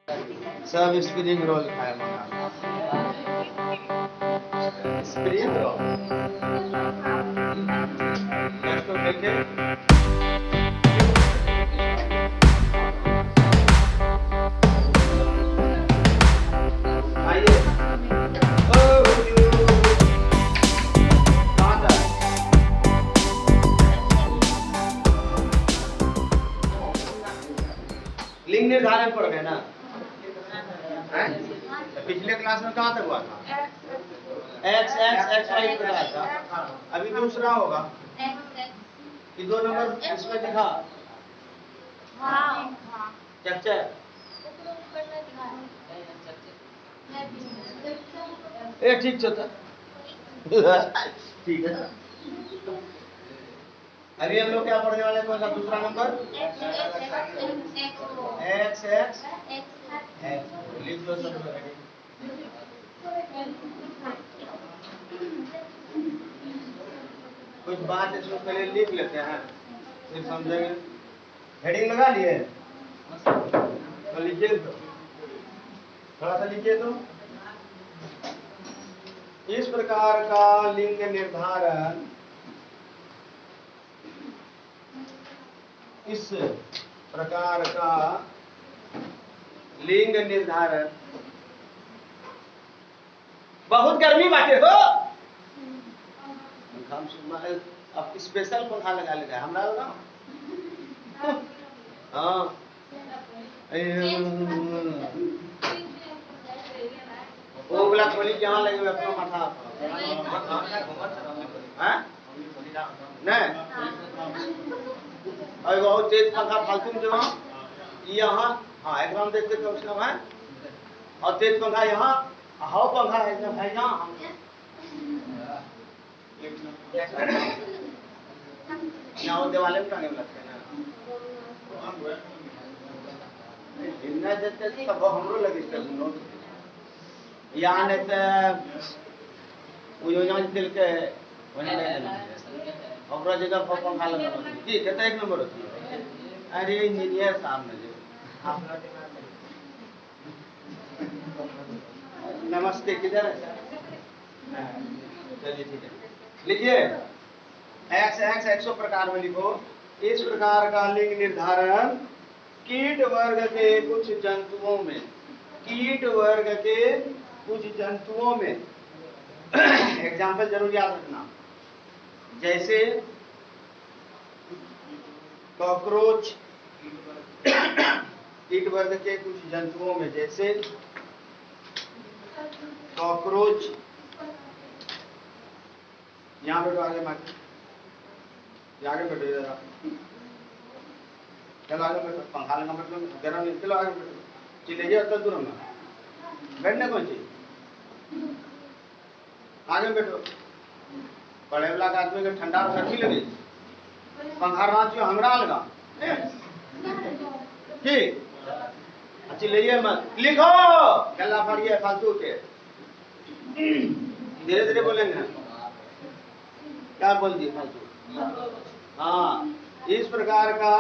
सब spring roll खाए मंगा। स्प्रिंग रोल इसको देखे आइए। कहाँ था? लिंग निर्धारण पढ़ गए ना? हैं? पिछले क्लास में कहाँ तक हुआ था? एक्स एक्स एक्स वाई बताया था। अभी दूसरा होगा कि 2 नंबर इसमें दिखा चर्चा ए ठीक था। ठीक है। अभी हम लोग क्या पढ़ने वाले हैं? कौन सा दूसरा नंबर? एक्स एक्स एक्स लिख लो सब लोग। कुछ बात इसमें पहले लिख लेते हैं फिर समझेंगे। हेडिंग लगा लिए? तो लिखिए तो थोड़ा सा लिखिए तो। इस प्रकार का लिंग निर्धारण इस प्रकार का लिंग निर्धारण बहुत गर्मी बाटे हो। हम अब स्पेशल पंखा लगा लेगा हमरा लगा। हाँ वो वाला खोली जहाँ लगे हुए अपना माथा नहीं और बहुत तेज पंखा फालतू में जमा यहाँ। हाँ एकदम देखते कम से कम है और तेज पंखा यहाँ हाउ पंखा है एकदम भाई यहाँ यहाँ वो दिवाले में टांगे लगते हैं ना। इतना देते सब हमरो लगे सुनो यहाँ नहीं तो वो योजना दिल के वही नहीं और जगह पर पंखा लगा ठीक है तो 1 नंबर होती है। अरे इंजीनियर सामने जो नमस्ते किधर है? चलिए ठीक है लिखिए एक्स एक्स एक्सो प्रकार में लिखो। इस प्रकार का लिंग निर्धारण कीट वर्ग के कुछ जंतुओं में कीट वर्ग के कुछ जंतुओं में एग्जाम्पल जरूर याद रखना जैसे कॉकरोच कीट वर्ग के कुछ जंतुओं में जैसे कॉकरोच। यहाँ बैठो आगे मार आगे बैठो जरा चलो आगे बैठो पंखा लगा बैठो गर्म नहीं चलो आगे बैठो चिल्ले अत्तर दूर में बैठने कौन चाहिए आगे बैठो पढ़े वाला आदमी के ठंडा और गर्मी लगे पंखा रात जो हमरा लगा ठीक चिल्लाइए मत लिखो गला फाड़िए फालतू के धीरे धीरे बोलेंगे क्या बोल दिए फालतू। हाँ इस प्रकार का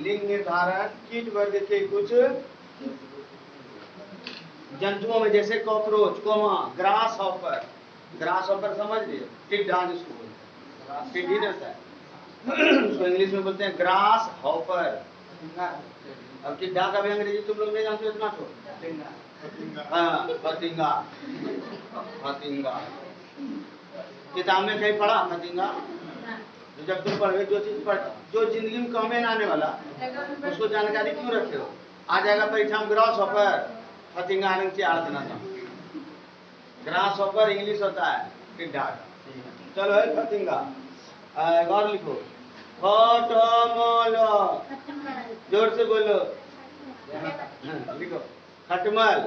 लिंग निर्धारण कीट वर्ग के कुछ जंतुओं में जैसे कॉकरोच कोमा ग्रास हॉपर समझ लिए टिड्डा जिसको बोलते हैं टिड्डी रहता है उसको इंग्लिश में बोलते हैं ग्रास हॉपर। अब टिड्डा का भी अंग्रेजी तुम लोग नहीं जानते इतना तो हाँ फतिंगा फतिंगा किताब में कहीं पढ़ा फतिंगा तो जब तुम पढ़ोगे जो चीज पढ़ जो जिंदगी में काम में आने वाला उसको जानकारी क्यों रखे हो आ जाएगा परीक्षा में ग्रास हॉपर फतिंगा आने से आड़ देना था। ग्रास हॉपर इंग्लिश होता है टिड्डा चलो है फतिंगा और लिखो खटमल जोर से बोलो लिखो खटमल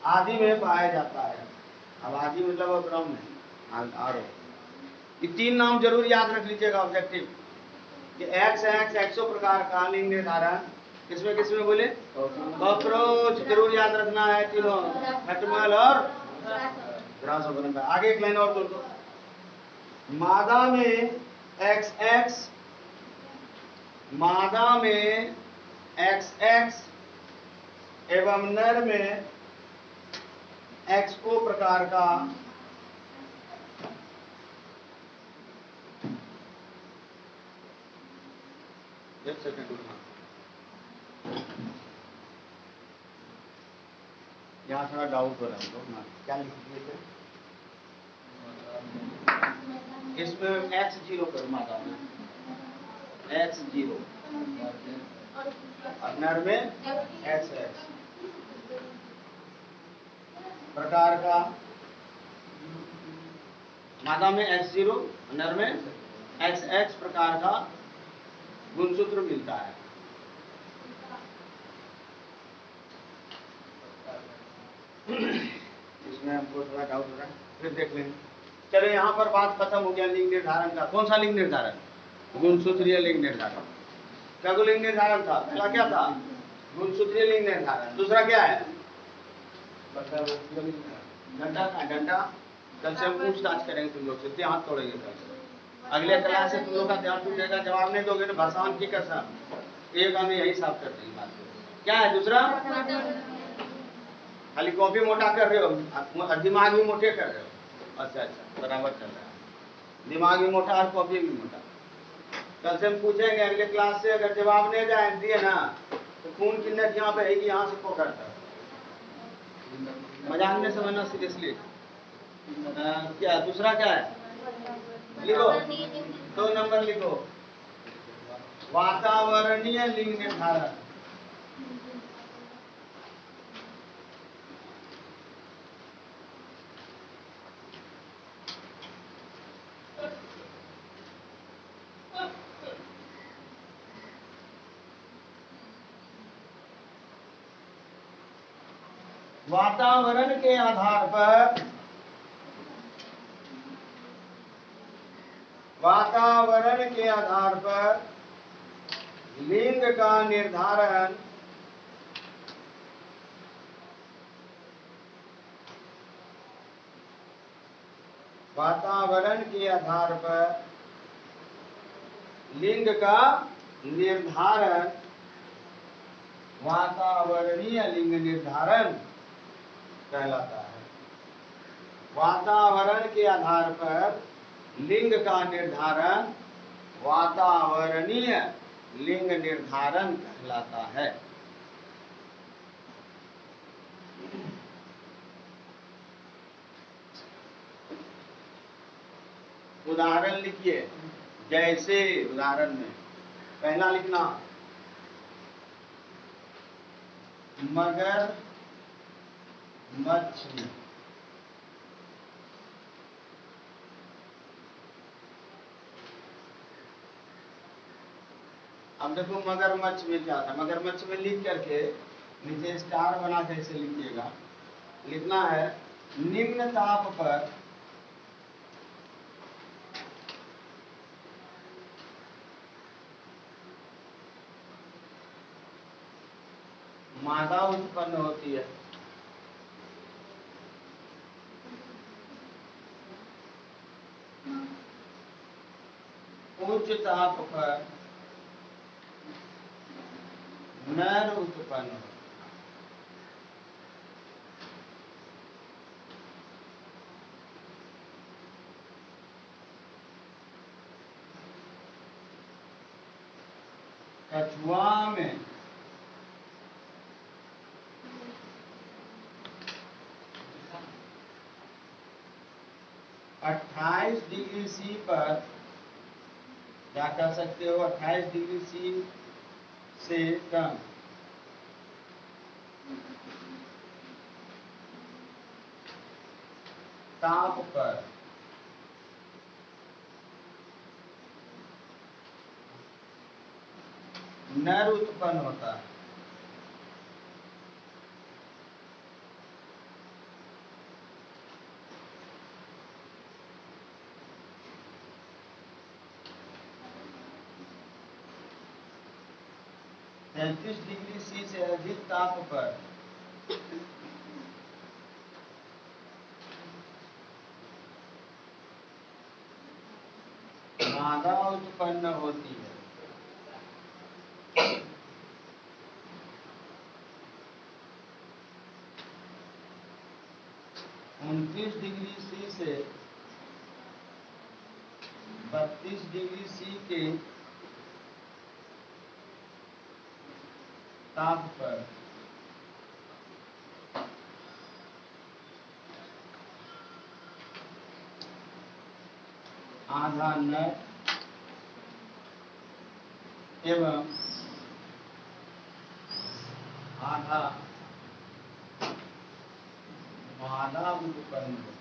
आदि में पाया जाता है। अब आदि मतलब ब्रह्म है आरो ये 3 नाम जरूर याद रख लीजिएगा ऑब्जेक्टिव कि एक्स एक्स एक्सो प्रकार का लिंग निर्धारण किसमें बोले कॉकरोच जरूर याद रखना है तीनों खटमल और ग्रास हॉपर। आगे एक लाइन और बोल दो मादा में एक्स एक्स मादा में एक्स एक्स एवं नर में XO प्रकार का एक सेकंड रुकना, यहाँ थोड़ा डाउट हो रहा है हमको। क्या लिख दिए थे इसमें? X0 करो माता में, X0 और नर में XX प्रकार का, मादा में X0 नर में XX प्रकार का गुणसूत्र मिलता है। इसमें हमको थोड़ा डाउट हो रहा है, फिर देख लेंगे। चलो यहाँ पर बात खत्म हो गया लिंग निर्धारण का। कौन सा लिंग निर्धारण? गुणसूत्रीय लिंग निर्धारण। क्या लिंग निर्धारण था? पहला क्या था? गुणसूत्रीय लिंग निर्धारण। दूसरा क्या है? घंटा का घंटा। कल से हम पूछताछ करेंगे तुम लोग से, हाथ तोड़ेंगे कल से। अगले क्लास से तुम लोग का ध्यान टूटेगा, जवाब नहीं दोगे तो भगवान की कसम एक हमें यही साफ कर देंगे बात। क्या है दूसरा? खाली कॉपी मोटा कर रहे हो, दिमाग भी मोटे कर रहे हो। अच्छा अच्छा, बराबर चल रहा है। दिमाग भी मोटा और कॉपी भी मोटा। कल से हम पूछेंगे अगले क्लास से, अगर जवाब नहीं जाए दिए ना तो खून की नदियां बहेगी यहाँ से पोखर तक। मजाक में समझना, सीरियसली। क्या दूसरा क्या है? लिखो, 2 नंबर लिखो, वातावरणीय लिंग निर्धारण। वातावरण के आधार पर, वातावरण के आधार पर लिंग का निर्धारण वातावरण के आधार पर लिंग का निर्धारण वातावरणीय लिंग निर्धारण कहलाता है। वातावरण के आधार पर लिंग का निर्धारण वातावरणीय लिंग निर्धारण कहलाता है। उदाहरण लिखिए, जैसे उदाहरण में पहला लिखना मगर मछली। अब देखो मगरमच्छ में क्या था, मगरमच्छ में लिख करके नीचे स्टार बना कैसे लिखिएगा, लिखना है निम्न ताप पर मादा उत्पन्न होती है। उच्च ताप पर नर उत्पन्न होता है। कछुआ में 28 डिग्री सी पर क्या कर सकते हो, 28 डिग्री सी से कम ताप पर नर उत्पन्न होता है। तैंतीस डिग्री सी से अधिक ताप पर मादा उत्पन्न होती है। 29 डिग्री सी से 32 डिग्री सी के ताप पर आधा नर एवं आधा मादा उत्पन्न हो।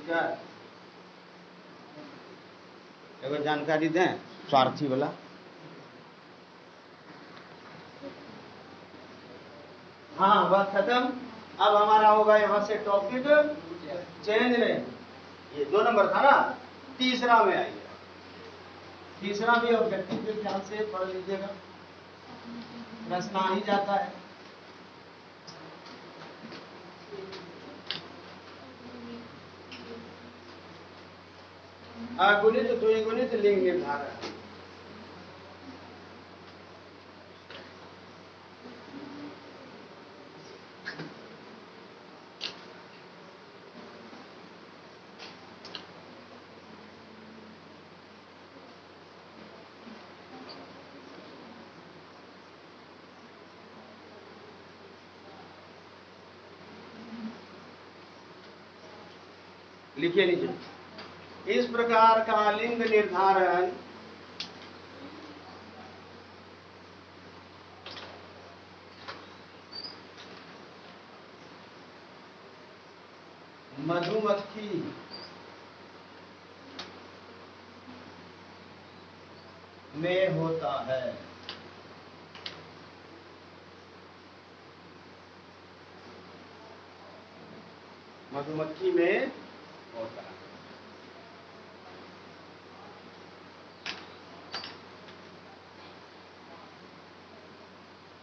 क्या एगो जानकारी दें स्वार्थी वाला। हाँ बात खत्म। अब हमारा होगा यहाँ से टॉपिक चेंज नहीं, ये 2 नंबर था ना, तीसरा में आइए। तीसरा भी ऑब्जेक्टिव के ख्याल से पढ़ लीजिएगा, प्रश्न आ ही जाता है। अगुणित द्विगुणित लिंग निर्धारण। लिखिए नीचे, इस प्रकार का लिंग निर्धारण मधुमक्खी में होता है। मधुमक्खी में होता है।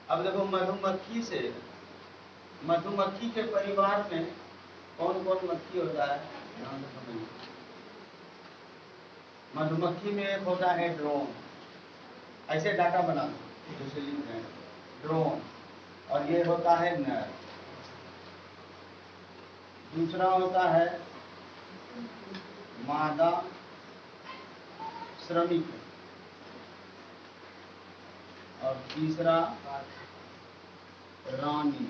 अब देखो मधुमक्खी से, मधुमक्खी के परिवार में कौन कौन मक्खी होता है ध्यान से समझिए। मधुमक्खी में एक होता है ड्रोन, ऐसे डाटा बना दो जैसे लिख रहे हैं ड्रोन, और ये होता है नर। दूसरा होता है मादा श्रमिक, और तीसरा रानी।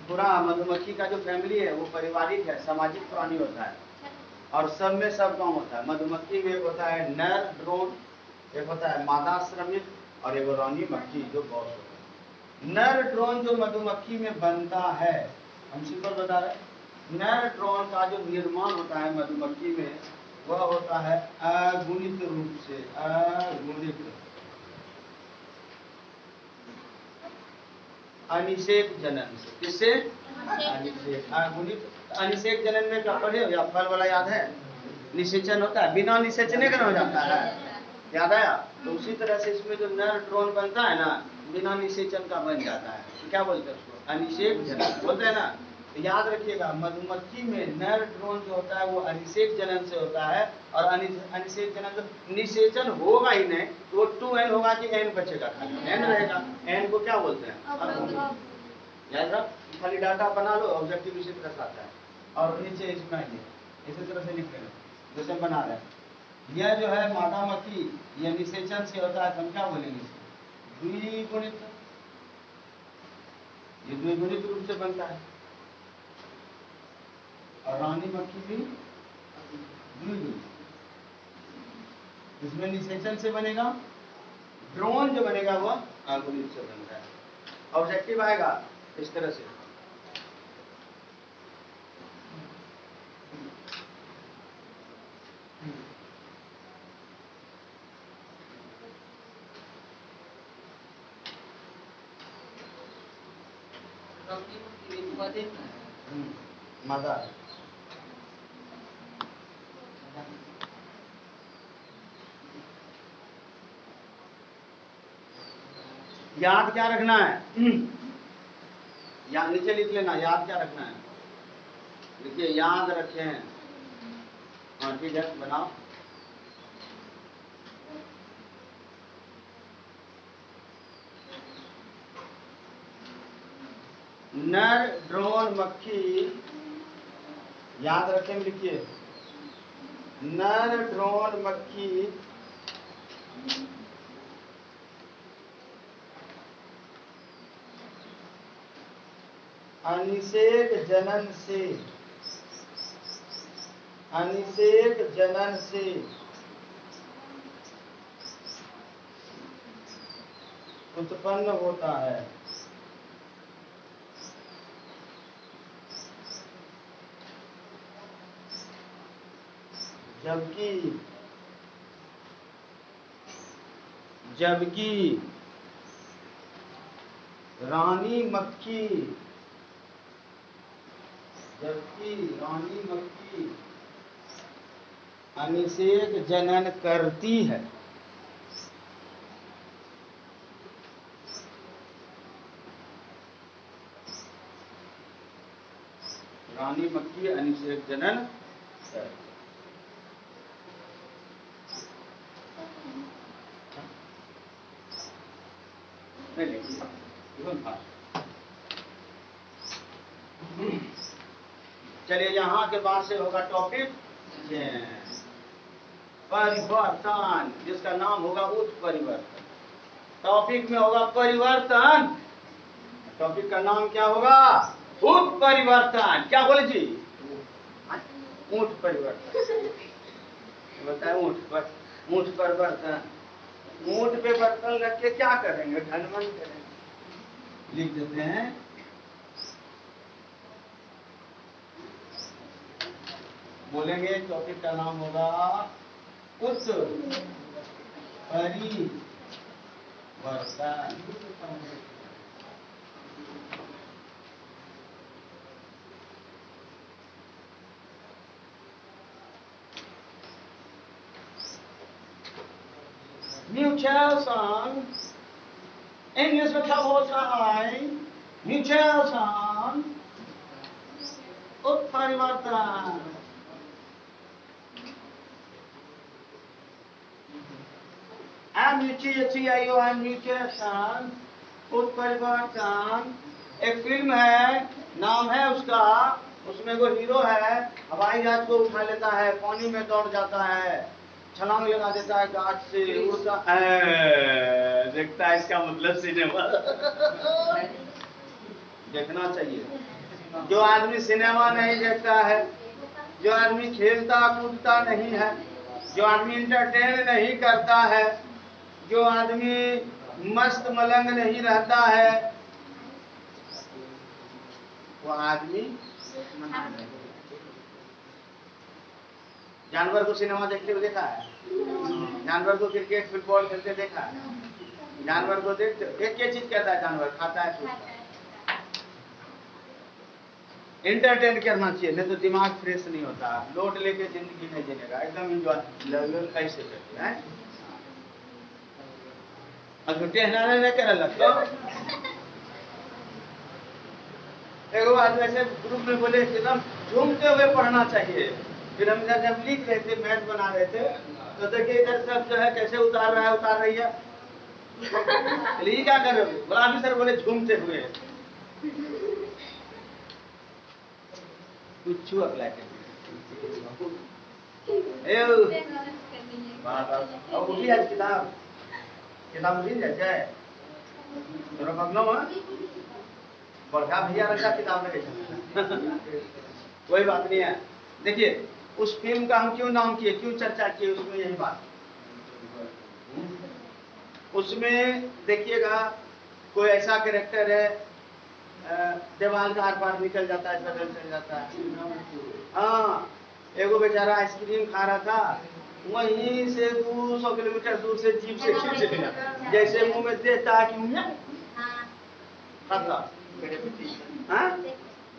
पूरा मधुमक्खी का जो फैमिली है वो पारिवारिक है, सामाजिक प्राणी होता है, और सब में सब काम होता है। मधुमक्खी में एक होता है नर ड्रोन, एक होता है मादा श्रमिक, और एक रानी मक्खी जो बॉस होता है। नर ड्रोन जो मधुमक्खी में बनता है, हम सिंपल बता रहे हैं, नर ड्रोन का जो निर्माण होता है मधुमक्खी में वह होता है अगुणित रूप से, अगुणित अनिषेक जनन से। किससे? अनिषेक। अगुणित अनिषेक जनन में क्या पढ़े हो, या फल वाला याद है? निषेचन होता है, बिना निषेचने का हो जाता है, याद आया? तो उसी तरह से इसमें जो नर ड्रोन बनता है ना, बिना निषेचन का बन जाता है। तो क्या बोलते हैं उसको? अनिषेक जनन बोलते हैं ना। तो याद रखिएगा, मधुमक्खी में नर ड्रोन जो होता है वो अनिषेक जनन से होता है, और अनिषेक जनन जो निषेचन होगा ही नहीं, तो 2n होगा कि n बचेगा, खाली n रहेगा। n को क्या बोलते हैं? याद रख, खाली डाटा बना लो, ऑब्जेक्टिव इसी तरह से आता है। और नीचे इसमें आइए, इसी तरह से लिख लेना जैसे बना रहे हैं। यह जो है मादा मक्खी, यह निषेचन से होता है, हम क्या बोलेंगे? द्विगुणित, ये द्विगुणित रूप से बनता है। और रानी मक्खी भी ब्लू। इसमें निषेचन से बनेगा, ड्रोन जो बनेगा वह आर्गोनिक से बनता है। ऑब्जेक्टिव आएगा इस तरह से। मदर याद क्या रखना है? या नीचे लिख लेना, याद क्या रखना है? देखिए याद रखें। हाँ ठीक है, बनाओ। नर ड्रोन मक्खी, याद रखें, लिखिए नर ड्रोन मक्खी अनिषेक जनन से उत्पन्न होता है। जबकि रानी मक्खी अनिषेक जनन करती है। रानी मक्खी अनिषेक जनन करती। चलिए यहाँ के बाद से होगा टॉपिक परिवर्तन, जिसका नाम होगा उत्परिवर्तन। टॉपिक में होगा परिवर्तन, टॉपिक का नाम क्या होगा? उत्परिवर्तन। क्या बोले जी? ऊंट परिवर्तन बताए। ऊंट परिवर्तन, ऊंट पे बर्तन रख के क्या करेंगे? ढनमन करेंगे। लिख देते हैं बोलेंगे। टॉपिक का नाम होगा उत्परिवर्तन। म्यूटेशन, इंग्लिश में क्या बोलता है? म्यूटेशन, उत्परिवर्तन। म्यूटेशन, उत्परिवर्तन। एक फिल्म है, नाम है उसका, उसमें वो हीरो है, हवाई जहाज को उठा लेता है, पानी में दौड़ जाता है, छलांग लगा देता है गाछ से, उड़ता है। देखता है, इसका मतलब सिनेमा देखना चाहिए। जो आदमी सिनेमा नहीं देखता है, जो आदमी खेलता कूदता नहीं है, जो आदमी इंटरटेन नहीं करता है, जो आदमी मस्त मलंग नहीं रहता है, वो आदमी जानवर को सिनेमा देखते हुए देखा है? जानवर को क्रिकेट फुटबॉल खेलते देखा है? जानवर को देखते एक चीज कहता है, जानवर खाता है, एंटरटेन करना चाहिए, नहीं तो दिमाग फ्रेश नहीं होता। लोड लेके जिंदगी नहीं जीनेगा, एकदम एंजॉय कैसे करते हैं? अगर टेहनाने नहीं करे लगता। एक बार ऐसे ग्रुप में बोले एकदम झूमते हुए पढ़ना चाहिए। फिर हम जब लिख रहे थे, मैथ बना रहे थे, तो देखिए इधर सब जो है कैसे उतार रहा है, उतार रही है। ये क्या कर रहे हो? बोला भी सर, बोले झूमते हुए। कुछ अप्लाई कर उठी आज किताब मिल जाए बगलो में बड़का भैया रखा किताब में। कोई बात नहीं है। देखिए उस फिल्म का हम क्यों नाम किए, क्यों चर्चा किए उसमें, यही बात। उसमें देखिएगा कोई ऐसा कैरेक्टर है, दीवार का आर पार निकल जाता है, बदल चल जाता है। हाँ, एगो बेचारा आइसक्रीम खा रहा था, वहीं से 200 किलोमीटर दूर से जीप से खींच लिया, जैसे मुंह में देता है कि खाता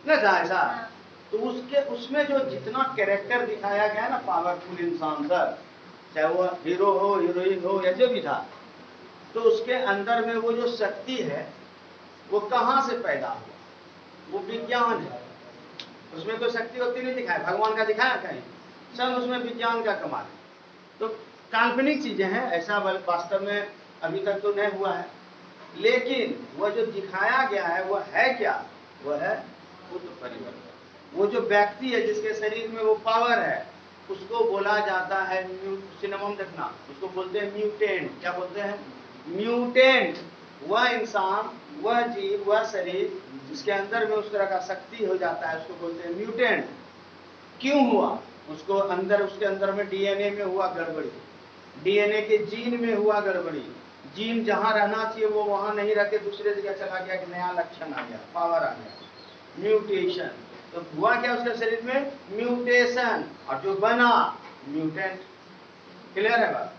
नहीं था ऐसा। तो उसके उसमें जो जितना कैरेक्टर दिखाया गया ना, पावरफुल इंसान सर, चाहे वो हीरो हो, हीरोइन हो, या जो भी था, तो उसके अंदर में वो जो शक्ति है वो कहाँ से पैदा हुआ, वो विज्ञान है। उसमें तो शक्ति होती नहीं दिखाया, भगवान का दिखाया कहीं, सब उसमें विज्ञान का कमाल है। तो काल्पनिक चीजें हैं, ऐसा वास्तव में अभी तक तो नहीं हुआ है, लेकिन वह जो दिखाया गया है वो है क्या, वह है बुद्ध परिवर्तन। वो जो व्यक्ति है जिसके शरीर में वो पावर है, उसको बोला जाता है, सिनेमा में देखना, उसको बोलते हैं म्यूटेंट। क्या बोलते हैं? म्यूटेंट। वह इंसान, वह जीव, वह शरीर जिसके अंदर में उस तरह का शक्ति हो जाता है, उसको बोलते हैं म्यूटेंट। क्यों हुआ? उसको अंदर, उसके अंदर में डीएनए में हुआ गड़बड़ी, डीएनए के जीन में हुआ गड़बड़ी, जीन जहां रहना चाहिए वो वहां नहीं रह के दूसरे जगह चला गया, कि नया लक्षण आ गया, पावर आ गया, म्यूटेशन। तो हुआ क्या उसके शरीर में? म्यूटेशन, और जो बना म्यूटेंट। क्लियर है बात?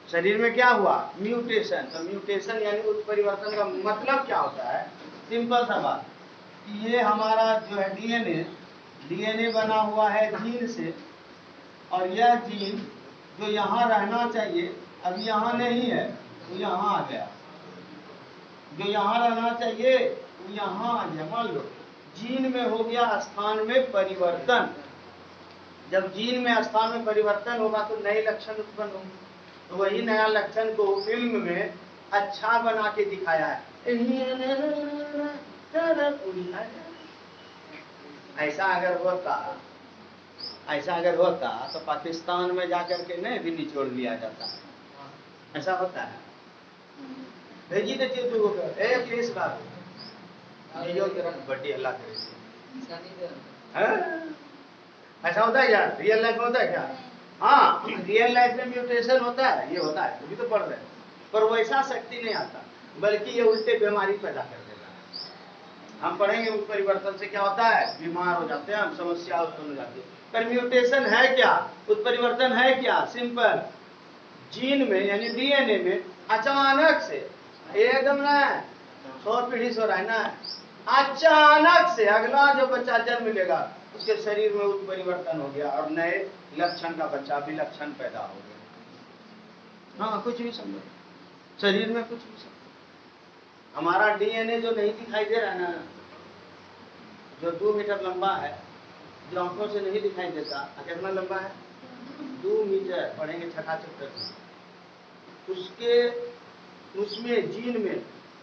शरीर में क्या हुआ? म्यूटेशन। तो म्यूटेशन यानी उत्परिवर्तन का मतलब क्या होता है? सिंपल सा बात, ये हमारा जो है डीएनए, डीएनए बना हुआ है जीन से, और यह जीन जो यहाँ रहना चाहिए अब यहाँ नहीं है, तो यहाँ आ गया। जो यहाँ रहना चाहिए वो यहाँ आ गया। मान लो जीन में हो गया स्थान में परिवर्तन। जब जीन में स्थान में परिवर्तन होगा तो नए लक्षण उत्पन्न होंगे। तो वही नया लक्षण को फिल्म में अच्छा बना के दिखाया है। ऐसा अगर होता तो पाकिस्तान में जाकर के नहीं भी निचोड़ लिया जाता। ऐसा होता है? भेजी देती तू अखिलेश बाबू बड्डी अल्लाह करे। ऐसा होता है क्या? रियल लाइफ में होता है क्या? हाँ, रियल लाइफ में म्यूटेशन होता है, ये होता है, अभी तो पढ़ रहे हैं, पर वैसा शक्ति नहीं आता, बल्कि ये उल्टे बीमारी पैदा कर देता है। हम पढ़ेंगे उस परिवर्तन से क्या होता है, बीमार हो जाते हैं हम, समस्या उत्पन्न हो जाती है। पर म्यूटेशन है क्या, उत्परिवर्तन है क्या? सिंपल, जीन में यानी डीएनए में अचानक से, एकदम ना 100 पीढ़ी से हो रहा है ना, अचानक से अगला जो बच्चा जन्म लेगा उसके शरीर में उत्परिवर्तन हो गया और नए लक्षण का बच्चा, विलक्षण पैदा हो गया। हाँ, कुछ भी समझो, शरीर में कुछ भी समझो। हमारा डीएनए जो नहीं दिखाई दे रहा है ना, जो 2 मीटर लंबा है, जो आंखों से नहीं दिखाई देता, कितना लंबा है? 2 मीटर। पढ़ेंगे छठा चैप्टर में। उसमें जीन में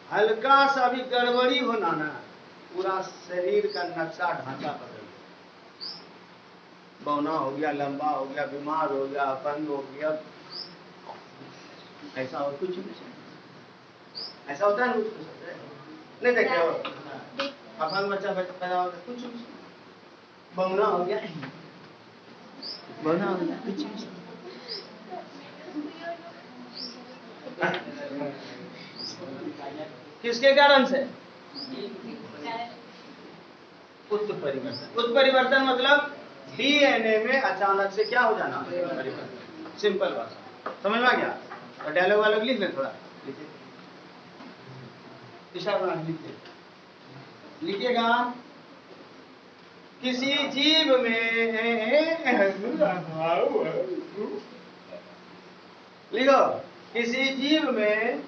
हल्का सा भी गड़बड़ी होना ना, पूरा शरीर का नक्शा ढांचा बदल गया, बौना हो गया, लंबा हो गया, बीमार हो गया, अपंग हो गया। ऐसा और कुछ नहीं, ऐसा होता है ना, कुछ नहीं देखे हो? अपंग बच्चा पैदा हो गया, कुछ नहीं, बौना हो गया, बौना हो गया, कुछ नहीं। किसके कारण से? उत्परिवर्तन। उत्परिवर्तन मतलब डीएनए में अचानक से क्या हो जाना, परिवर्तन। सिंपल बात, समझ में आ गया? और डायलॉग वालोग लिख ले, थोड़ा इशारा लिखिएगा। किसी जीव में लिखो, किसी जीव में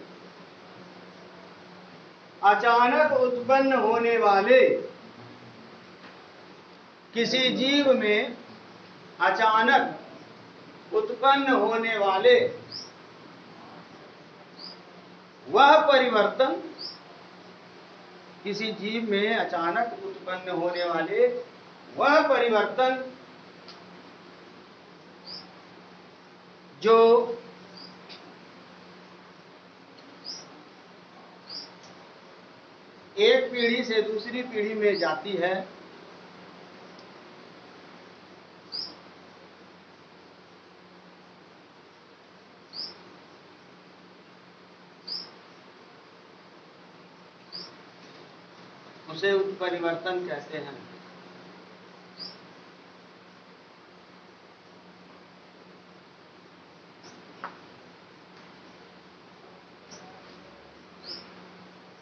अचानक उत्पन्न होने वाले, किसी जीव में अचानक उत्पन्न होने वाले वह परिवर्तन, किसी जीव में अचानक उत्पन्न होने वाले वह परिवर्तन जो एक पीढ़ी से दूसरी पीढ़ी में जाती है, उसे उत्परिवर्तन कहते हैं।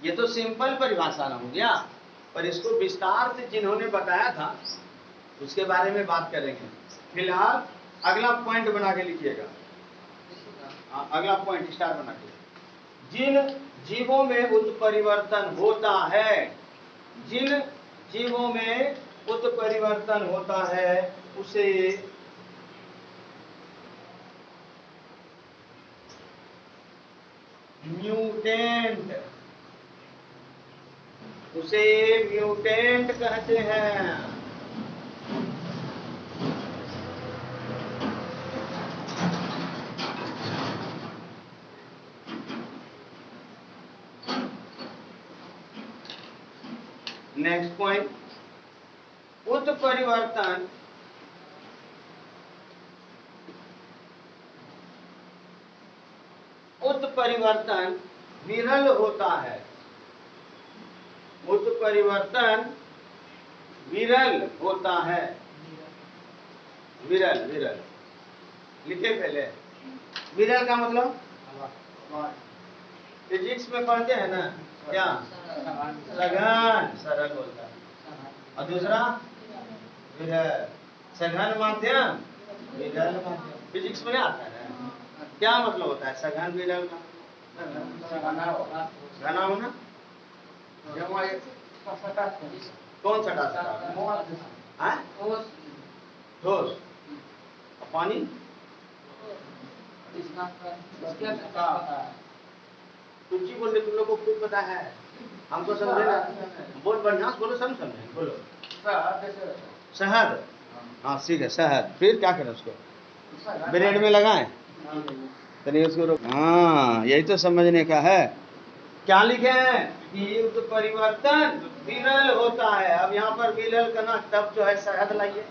ये तो सिंपल परिभाषा ना हो गया, पर इसको विस्तार से जिन्होंने बताया था उसके बारे में बात करेंगे। फिलहाल अगला पॉइंट बना के लिखिएगा। अगला पॉइंट स्टार बना के, जिन जीवों में उत्परिवर्तन होता है, जिन जीवों में उत्परिवर्तन होता है उसे म्यूटेंट, उसे म्यूटेंट कहते हैं। नेक्स्ट पॉइंट, उत्परिवर्तन उत्परिवर्तन विरल होता है, उत्परिवर्तन विरल होता है। विरल, विरल लिखे पहले। विरल का मतलब फिजिक्स में पढ़ते हैं ना क्या, सघन, सरल बोलता है। और दूसरा विरल, सघन माध्यम, विरल माध्यम। फिजिक्स में आता है क्या मतलब होता है सघन विरल का? घना होना, कौन सा डालता है? ठोस। पानी कुछ बोल रहे, तुम लोग को खुद पता है, हमको समझे ना। बोल बढ़िया से बोलो, समझे बोलो। शहद, हाँ ठीक है शहद। फिर क्या करें उसको, ब्रेड में लगाएं, चलिए उसको। हाँ यही तो समझने का है। क्या लिखे हैं कि उत्परिवर्तन विरल होता है। अब यहाँ पर विरल करना, तब जो है शहद लाइए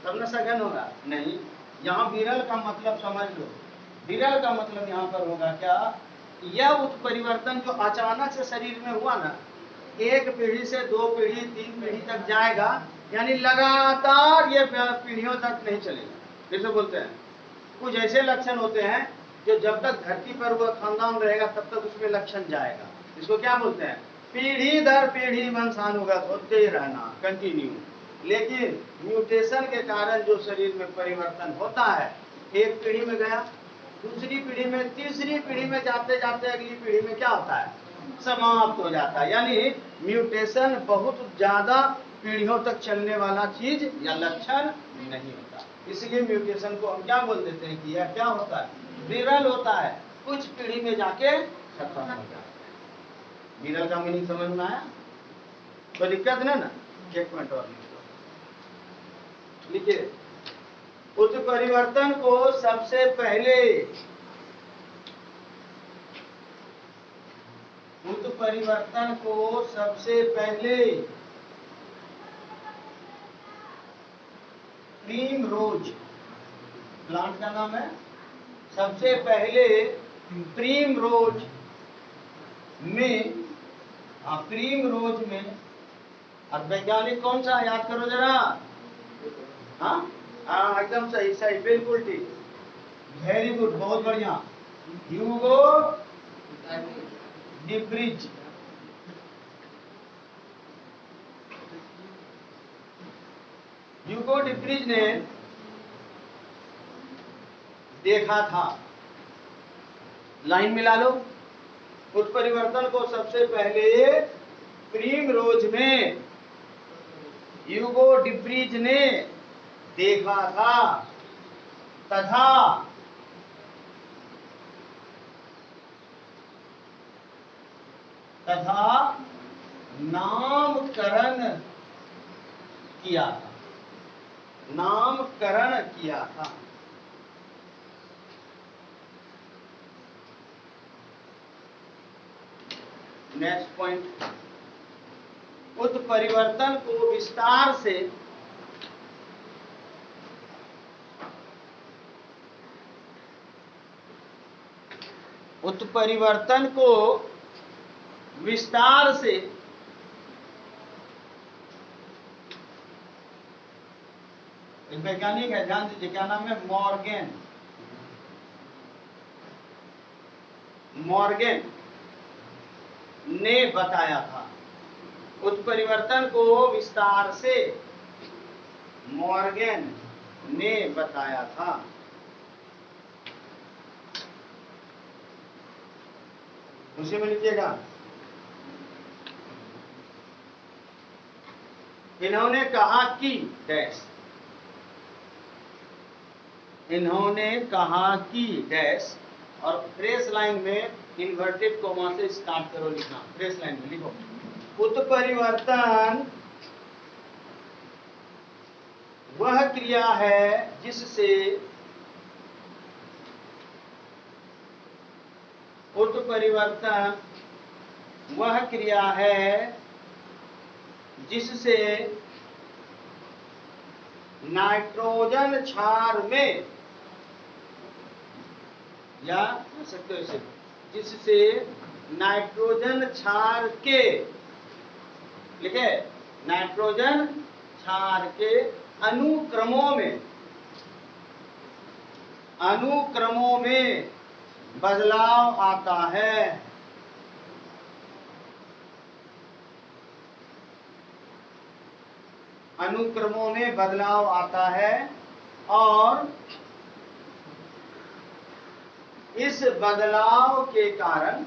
तब न सघन होगा। नहीं, यहाँ विरल का मतलब समझ लो। विरल का मतलब यहाँ पर होगा क्या, यह उत्परिवर्तन जो अचानक से शरीर में हुआ ना, एक पीढ़ी से दो पीढ़ी, तीन पीढ़ी तक जाएगा, यानी लगातार ये पीढ़ियों तक नहीं चलेगा। जैसे बोलते हैं कुछ ऐसे लक्षण होते हैं जो जब तक धरती पर वह खानदान रहेगा तब तक उसमें लक्षण जाएगा। इसको क्या बोलते हैं, पीढ़ी दर पीढ़ी वंशानुगत होते ही रहना, कंटिन्यू। लेकिन म्यूटेशन के कारण जो शरीर में परिवर्तन होता है, एक पीढ़ी में गया, दूसरी पीढ़ी में, तीसरी पीढ़ी में जाते जाते अगली पीढ़ी में क्या होता है, समाप्त हो जाता है। यानी म्यूटेशन बहुत ज्यादा पीढ़ियों तक चलने वाला चीज या लक्षण नहीं होता। इसलिए म्यूटेशन को हम क्या बोल देते हैं कि यह क्या होता है, विरल होता है, कुछ पीढ़ी में जाके खत्म हो जाता है। विरल का मीनिंग समझ में आया? कोई दिक्कत नहीं ना? एक मिनट और लिखिए। उत्परिवर्तन को सबसे पहले, उत्परिवर्तन को सबसे पहले प्रिमरोज प्लांट का नाम है, सबसे पहले प्रिमरोज में, प्रिमरोज में, अब वैज्ञानिक कौन सा याद करो जरा। हाँ हाँ एकदम सही, सही, बिल्कुल ठीक, वेरी गुड, बहुत बढ़िया। ह्यूगो डिब्रिज, ह्यूगो डिब्रिज ने देखा था, लाइन मिला लो, उत्परिवर्तन को सबसे पहले प्रिमरोज में ह्यूगो डिब्रिज ने देखा था तथा नामकरण किया था, नामकरण किया था। नेक्स्ट पॉइंट, उत्परिवर्तन को विस्तार से उत्परिवर्तन को विस्तार से एक वैज्ञानिक है, ध्यान दीजिए, क्या नाम है? मॉर्गन। मॉर्गन ने बताया था उत्परिवर्तन को विस्तार से। मॉर्गन ने बताया था। उसी में लिखिएगा, इन्होंने कहा कि डैश, इन्होंने कहा कि डैश, और फ्रेश लाइन में इन्वर्टेड कोमा से स्टार्ट करो लिखना। फ्रेश लाइन में लिखो, उत्परिवर्तन वह क्रिया है जिससे उत्परिवर्तन वह क्रिया है जिससे नाइट्रोजन क्षार में, या कह सकते हो इसे, जिससे नाइट्रोजन क्षार के, लिखे, नाइट्रोजन क्षार के अनुक्रमों में बदलाव आता है। अनुक्रमों में बदलाव आता है और इस बदलाव के कारण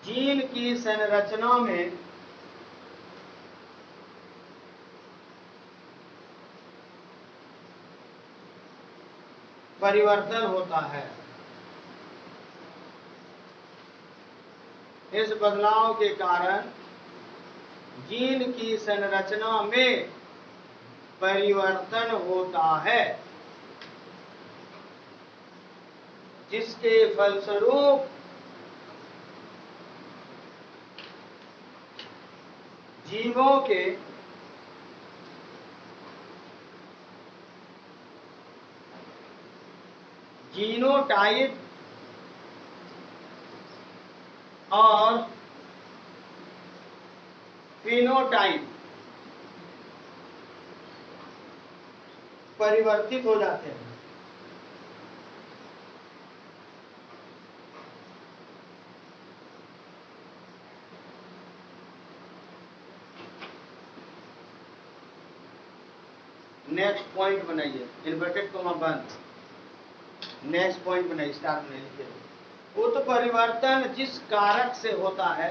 जीन की संरचना में परिवर्तन होता है। इस बदलाव के कारण जीन की संरचना में परिवर्तन होता है, जिसके फलस्वरूप जीवों के जीनोटाइप और फिनोटाइप परिवर्तित हो जाते हैं। नेक्स्ट पॉइंट बनाइए, इन्वर्टेड कोमा बंद। नेक्स्ट पॉइंट बनाइए, स्टार्ट में लिखिए, उत्परिवर्तन जिस कारक से होता है,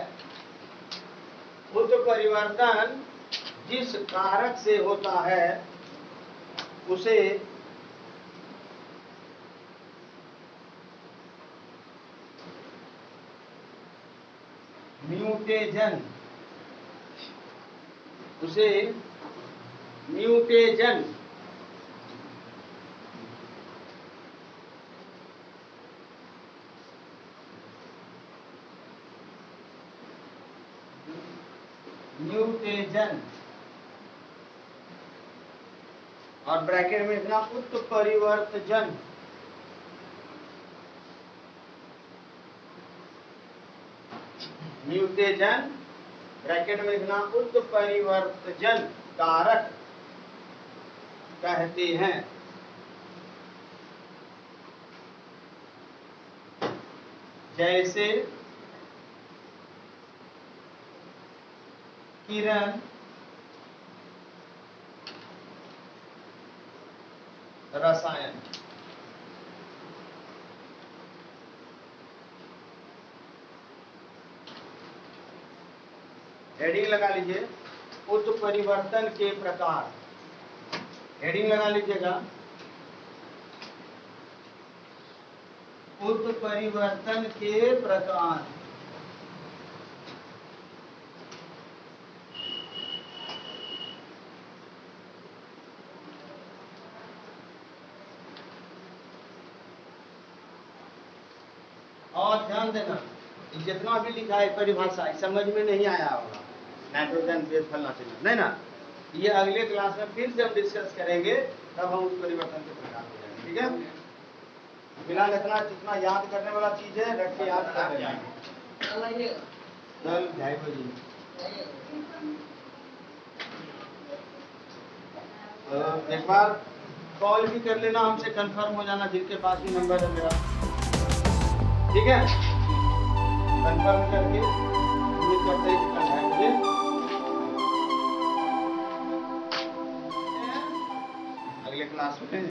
उत्परिवर्तन जिस कारक से होता है उसे म्यूटेजन, म्यूटेजन और ब्रैकेट में लिखना उत्परिवर्तजन। म्यूटेजन ब्रैकेट में लिखना उत्परिवर्तजन कारक कहते हैं। जैसे किरण, रसायन। हेडिंग लगा लीजिए, उत्परिवर्तन के प्रकार। हेडिंग लगा लीजिएगा, उत्परिवर्तन के प्रकार। और ध्यान देना, जितना भी लिखा है परिभाषा समझ में नहीं आया होगा, नाइट्रोजन बेस फलना चाहिए, नहीं ना, ये अगले क्लास में फिर से हम डिस्कस करेंगे, तब हम उस परिवर्तन के प्रकार हो जाएंगे। ठीक है। बिना लिखना जितना याद करने वाला चीज है रख के याद कर लेना। कल 2:30 बजे एक बार कॉल भी कर लेना, हमसे कंफर्म हो जाना, जिनके पास भी नंबर है मेरा, ठीक है। कंफर्म करके उम्मीद करते हैं कि कल 2:30 बजे अगले क्लास में